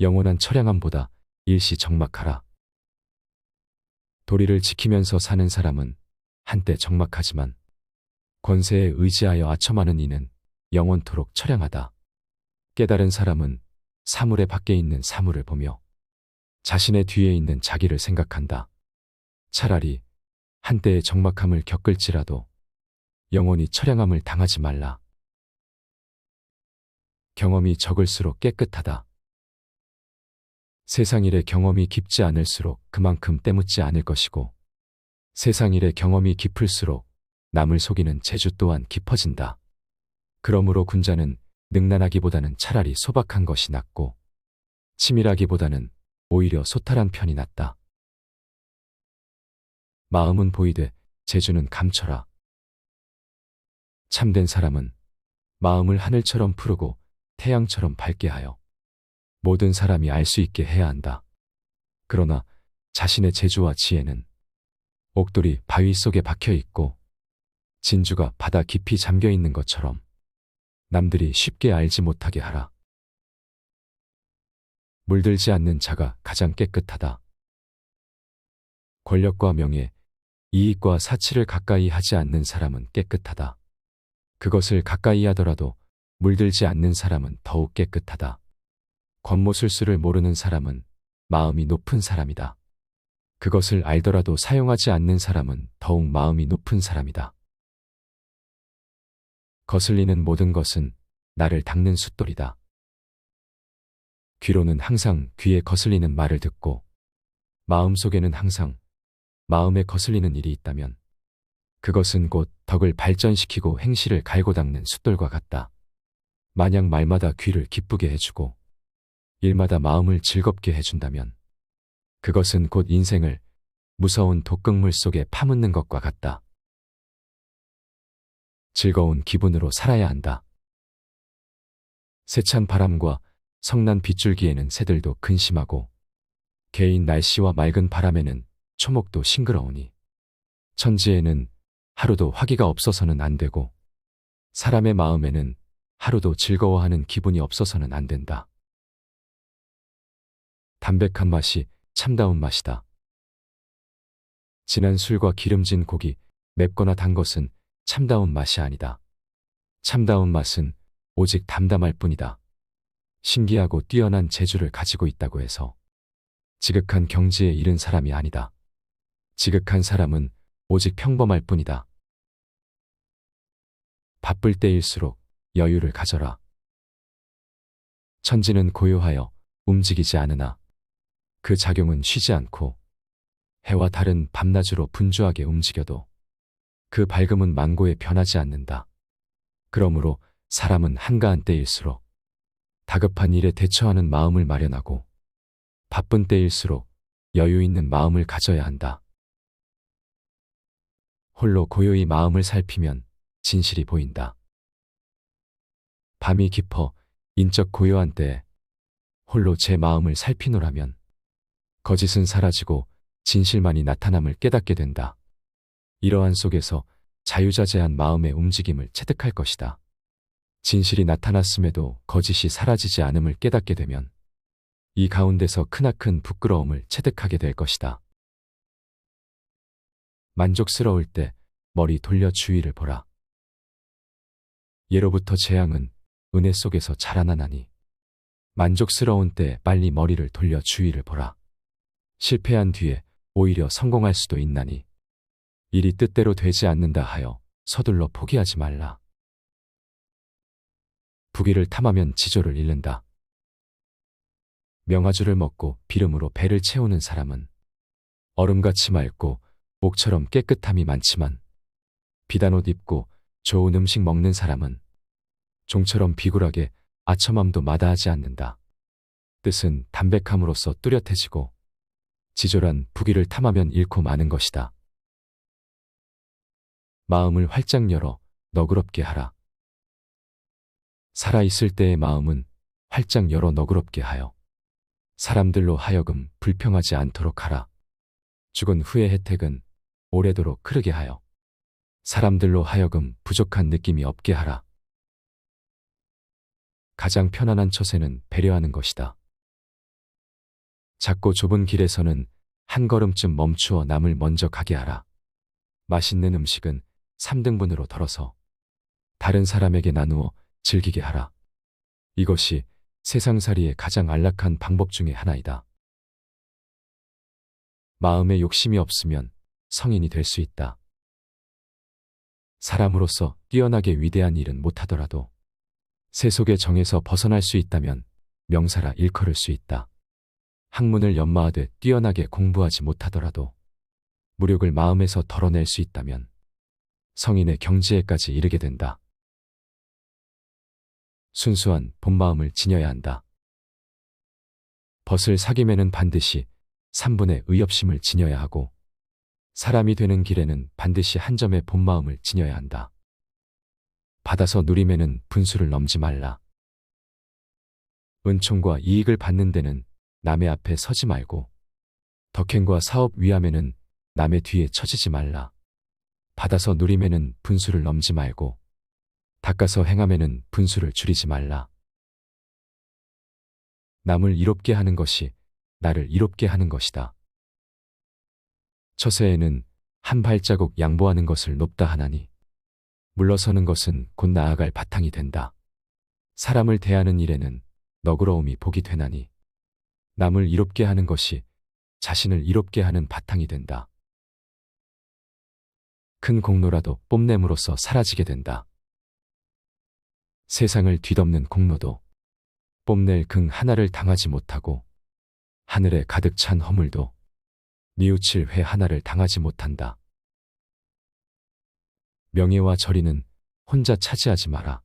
영원한 처량함보다 일시 적막하라. 도리를 지키면서 사는 사람은 한때 적막하지만 권세에 의지하여 아첨하는 이는 영원토록 처량하다. 깨달은 사람은 사물의 밖에 있는 사물을 보며 자신의 뒤에 있는 자기를 생각한다. 차라리 한때의 적막함을 겪을지라도 영원히 처량함을 당하지 말라. 경험이 적을수록 깨끗하다. 세상 일의 경험이 깊지 않을수록 그만큼 때묻지 않을 것이고, 세상 일의 경험이 깊을수록 남을 속이는 재주 또한 깊어진다. 그러므로 군자는 능란하기보다는 차라리 소박한 것이 낫고, 치밀하기보다는 오히려 소탈한 편이 낫다. 마음은 보이되 재주는 감춰라. 참된 사람은 마음을 하늘처럼 푸르고 태양처럼 밝게 하여 모든 사람이 알 수 있게 해야 한다. 그러나 자신의 재주와 지혜는 옥돌이 바위 속에 박혀 있고 진주가 바다 깊이 잠겨 있는 것처럼 남들이 쉽게 알지 못하게 하라. 물들지 않는 자가 가장 깨끗하다. 권력과 명예, 이익과 사치를 가까이 하지 않는 사람은 깨끗하다. 그것을 가까이 하더라도 물들지 않는 사람은 더욱 깨끗하다. 권모술수를 모르는 사람은 마음이 높은 사람이다. 그것을 알더라도 사용하지 않는 사람은 더욱 마음이 높은 사람이다. 거슬리는 모든 것은 나를 닦는 숫돌이다. 귀로는 항상 귀에 거슬리는 말을 듣고 마음속에는 항상 마음에 거슬리는 일이 있다면 그것은 곧 덕을 발전시키고 행실을 갈고 닦는 숫돌과 같다. 만약 말마다 귀를 기쁘게 해주고 일마다 마음을 즐겁게 해준다면 그것은 곧 인생을 무서운 독극물 속에 파묻는 것과 같다. 즐거운 기분으로 살아야 한다. 세찬 바람과 성난 빗줄기에는 새들도 근심하고 개인 날씨와 맑은 바람에는 초목도 싱그러우니 천지에는 하루도 화기가 없어서는 안 되고 사람의 마음에는 하루도 즐거워하는 기분이 없어서는 안 된다. 담백한 맛이 참다운 맛이다. 진한 술과 기름진 고기, 맵거나 단 것은 참다운 맛이 아니다. 참다운 맛은 오직 담담할 뿐이다. 신기하고 뛰어난 재주를 가지고 있다고 해서 지극한 경지에 이른 사람이 아니다. 지극한 사람은 오직 평범할 뿐이다. 바쁠 때일수록 여유를 가져라. 천지는 고요하여 움직이지 않으나 그 작용은 쉬지 않고 해와 달은 밤낮으로 분주하게 움직여도 그 밝음은 만고에 변하지 않는다. 그러므로 사람은 한가한 때일수록 다급한 일에 대처하는 마음을 마련하고 바쁜 때일수록 여유 있는 마음을 가져야 한다. 홀로 고요히 마음을 살피면 진실이 보인다. 밤이 깊어 인적 고요한 때에 홀로 제 마음을 살피노라면 거짓은 사라지고 진실만이 나타남을 깨닫게 된다. 이러한 속에서 자유자재한 마음의 움직임을 체득할 것이다. 진실이 나타났음에도 거짓이 사라지지 않음을 깨닫게 되면 이 가운데서 크나큰 부끄러움을 체득하게 될 것이다. 만족스러울 때 머리 돌려 주위를 보라. 예로부터 재앙은 은혜 속에서 자라나나니 만족스러운 때 빨리 머리를 돌려 주위를 보라. 실패한 뒤에 오히려 성공할 수도 있나니 일이 뜻대로 되지 않는다 하여 서둘러 포기하지 말라. 부귀를 탐하면 지조를 잃는다. 명화주를 먹고 비름으로 배를 채우는 사람은 얼음같이 맑고 목처럼 깨끗함이 많지만 비단 옷 입고 좋은 음식 먹는 사람은 종처럼 비굴하게 아첨함도 마다하지 않는다. 뜻은 담백함으로써 뚜렷해지고 지조란 부귀를 탐하면 잃고 마는 것이다. 마음을 활짝 열어 너그럽게 하라. 살아있을 때의 마음은 활짝 열어 너그럽게 하여 사람들로 하여금 불평하지 않도록 하라. 죽은 후의 혜택은 오래도록 흐르게 하여 사람들로 하여금 부족한 느낌이 없게 하라. 가장 편안한 처세는 배려하는 것이다. 작고 좁은 길에서는 한 걸음쯤 멈추어 남을 먼저 가게 하라. 맛있는 음식은 3등분으로 덜어서 다른 사람에게 나누어 즐기게 하라. 이것이 세상살이의 가장 안락한 방법 중에 하나이다. 마음에 욕심이 없으면 성인이 될 수 있다. 사람으로서 뛰어나게 위대한 일은 못하더라도 세속의 정에서 벗어날 수 있다면 명사라 일컬을 수 있다. 학문을 연마하되 뛰어나게 공부하지 못하더라도 무력을 마음에서 덜어낼 수 있다면 성인의 경지에까지 이르게 된다. 순수한 본마음을 지녀야 한다. 벗을 사김에는 반드시 3분의 의협심을 지녀야 하고 사람이 되는 길에는 반드시 한 점의 본마음을 지녀야 한다. 받아서 누림에는 분수를 넘지 말라. 은총과 이익을 받는 데는 남의 앞에 서지 말고 덕행과 사업 위함에는 남의 뒤에 처지지 말라. 받아서 누림에는 분수를 넘지 말고 닦아서 행함에는 분수를 줄이지 말라. 남을 이롭게 하는 것이 나를 이롭게 하는 것이다. 처세에는 한 발자국 양보하는 것을 높다 하나니 물러서는 것은 곧 나아갈 바탕이 된다. 사람을 대하는 일에는 너그러움이 복이 되나니 남을 이롭게 하는 것이 자신을 이롭게 하는 바탕이 된다. 큰 공로라도 뽐냄으로써 사라지게 된다. 세상을 뒤덮는 공로도 뽐낼 금 하나를 당하지 못하고 하늘에 가득 찬 허물도 뉘우칠 회 하나를 당하지 못한다. 명예와 절이는 혼자 차지하지 마라.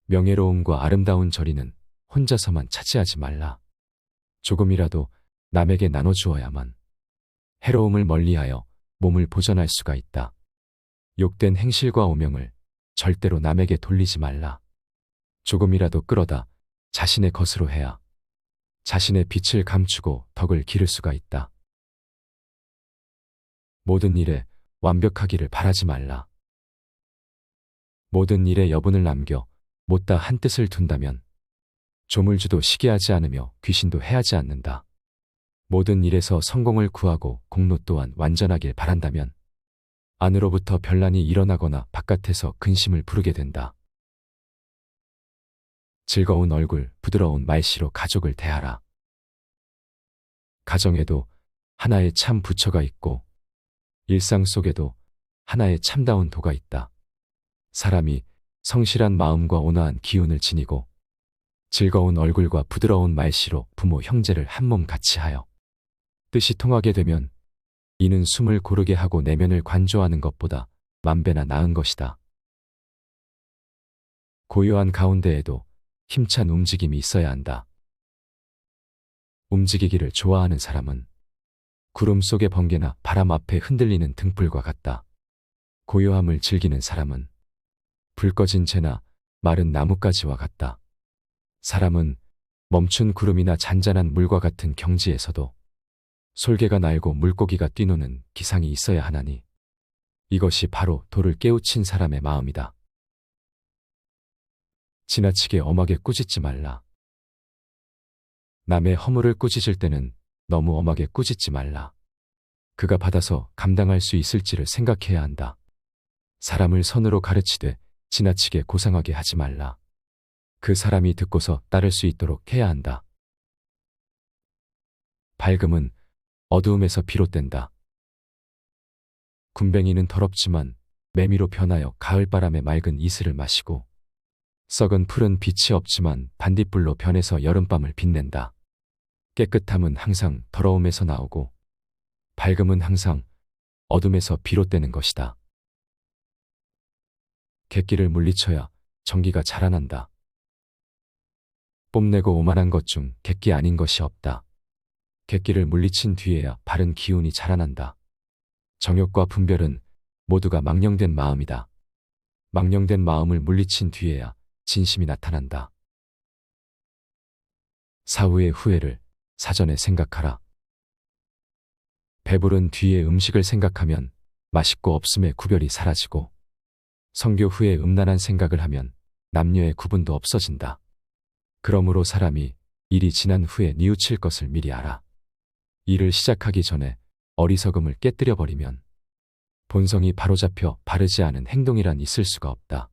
명예로움과 아름다운 절이는 혼자서만 차지하지 말라. 조금이라도 남에게 나눠주어야만 해로움을 멀리하여 몸을 보전할 수가 있다. 욕된 행실과 오명을 절대로 남에게 돌리지 말라. 조금이라도 끌어다 자신의 것으로 해야 자신의 빛을 감추고 덕을 기를 수가 있다. 모든 일에 완벽하기를 바라지 말라. 모든 일에 여분을 남겨 못다 한 뜻을 둔다면 조물주도 시기하지 않으며 귀신도 해하지 않는다. 모든 일에서 성공을 구하고 공로 또한 완전하길 바란다면 안으로부터 변란이 일어나거나 바깥에서 근심을 부르게 된다. 즐거운 얼굴, 부드러운 말씨로 가족을 대하라. 가정에도 하나의 참 부처가 있고 일상 속에도 하나의 참다운 도가 있다. 사람이 성실한 마음과 온화한 기운을 지니고 즐거운 얼굴과 부드러운 말씨로 부모 형제를 한 몸 같이 하여 뜻이 통하게 되면 이는 숨을 고르게 하고 내면을 관조하는 것보다 만배나 나은 것이다. 고요한 가운데에도 힘찬 움직임이 있어야 한다. 움직이기를 좋아하는 사람은 구름 속의 번개나 바람 앞에 흔들리는 등불과 같다. 고요함을 즐기는 사람은 불 꺼진 채나 마른 나뭇가지와 같다. 사람은 멈춘 구름이나 잔잔한 물과 같은 경지에서도 솔개가 날고 물고기가 뛰노는 기상이 있어야 하나니 이것이 바로 도를 깨우친 사람의 마음이다. 지나치게 엄하게 꾸짖지 말라. 남의 허물을 꾸짖을 때는 너무 엄하게 꾸짖지 말라. 그가 받아서 감당할 수 있을지를 생각해야 한다. 사람을 선으로 가르치되 지나치게 고상하게 하지 말라. 그 사람이 듣고서 따를 수 있도록 해야 한다. 밝음은 어두움에서 비롯된다. 군뱅이는 더럽지만 매미로 변하여 가을바람에 맑은 이슬을 마시고 썩은 풀은 빛이 없지만 반딧불로 변해서 여름밤을 빛낸다. 깨끗함은 항상 더러움에서 나오고 밝음은 항상 어둠에서 비롯되는 것이다. 객기를 물리쳐야 정기가 자라난다. 뽐내고 오만한 것 중 객기 아닌 것이 없다. 객기를 물리친 뒤에야 바른 기운이 자라난다. 정욕과 분별은 모두가 망령된 마음이다. 망령된 마음을 물리친 뒤에야 진심이 나타난다. 사후의 후회를 사전에 생각하라. 배부른 뒤에 음식을 생각하면 맛있고 없음의 구별이 사라지고 성교 후에 음란한 생각을 하면 남녀의 구분도 없어진다. 그러므로 사람이 일이 지난 후에 뉘우칠 것을 미리 알아. 일을 시작하기 전에 어리석음을 깨뜨려버리면 본성이 바로잡혀 바르지 않은 행동이란 있을 수가 없다.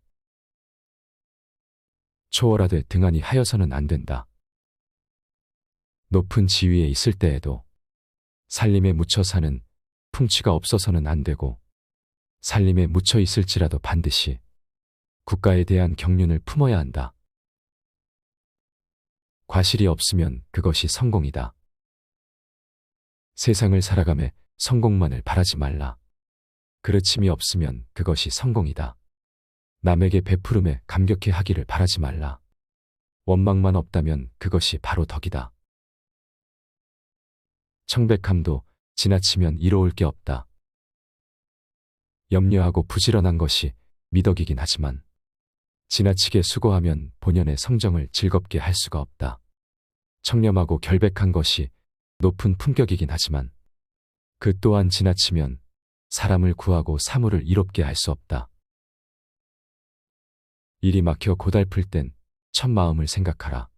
초월하되 등한히 하여서는 안 된다. 높은 지위에 있을 때에도 살림에 묻혀 사는 풍치가 없어서는 안 되고, 살림에 묻혀 있을지라도 반드시 국가에 대한 경륜을 품어야 한다. 과실이 없으면 그것이 성공이다. 세상을 살아가며 성공만을 바라지 말라. 그르침이 없으면 그것이 성공이다. 남에게 베푸름에 감격해 하기를 바라지 말라. 원망만 없다면 그것이 바로 덕이다. 청백함도 지나치면 이로울 게 없다. 염려하고 부지런한 것이 미덕이긴 하지만 지나치게 수고하면 본연의 성정을 즐겁게 할 수가 없다. 청렴하고 결백한 것이 높은 품격이긴 하지만 그 또한 지나치면 사람을 구하고 사물을 이롭게 할 수 없다. 일이 막혀 고달플 땐 첫 마음을 생각하라.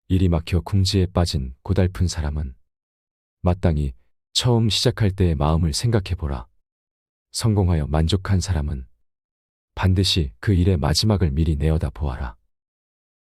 일이 막혀 궁지에 빠진 고달픈 사람은 마땅히 처음 시작할 때의 마음을 생각해보라. 성공하여 만족한 사람은 반드시 그 일의 마지막을 미리 내어다 보아라.